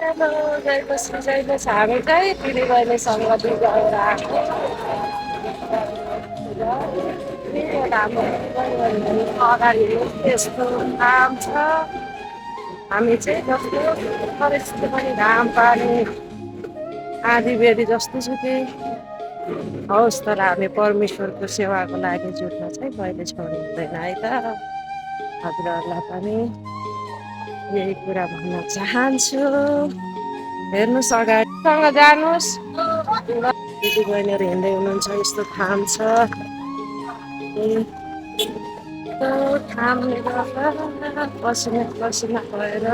hello जय बसी हामी चाहिँ दिदी बहिनीसँग दुई गएर आएको अगाडि यस्तो काम छ हामी चाहिँ जस्तो परिस्थिति पनि घाम पानी आधी बेरी जस्तो छु कि हवस् तर हामी परमेश्वरको सेवाको लागि जुट्न चाहिँ कहिले छोड्नु हुँदैन है त हजुरहरूलाई पनि यही कुरा भन्न चाहन्छु हेर्नुहोस् अगाडिसँग जानुहोस् दिदी बहिनीहरू हिँड्दै हुनुहुन्छ यस्तो थाम छ त्यो थामले गर्दा पसिना पसिना भएर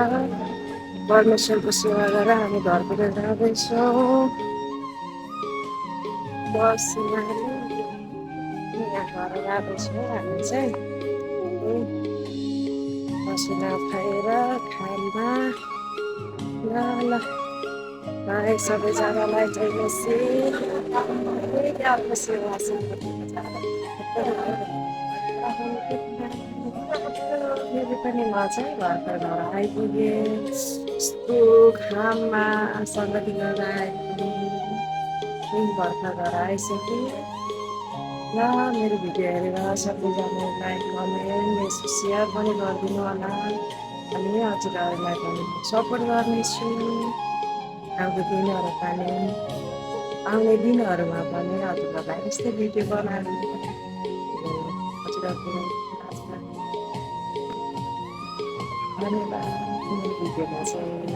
परमेश्वरको सेवा गरेर हामी घरतिर जाँदैछौँ पसिनाले यहाँ घर जाँदैछौँ हामी चाहिँ पसिना खाएर खाममा ल ल भाइ सबैजनालाई जय मसी आफ्नो सेवा फेरि पनि म चाहिँ घरको घर आइपुगेँ यस्तो घाममा सङ्गति गर्दा आइपुगेँ भर्खर घर आइसकेँ ल मेरो भिडियो हेरेर सबैजना लाइक कमेन्ट सेयर पनि गरिदिनु होला अनि हजुरहरूलाई पनि सपोर्ट गर्नेछु आउने दिनहरूमा पनि हजुरहरूलाई यस्तै भिडियो बनाएर हजुरहरूको धन्यवाद मेरो भिडियोमा चाहिँ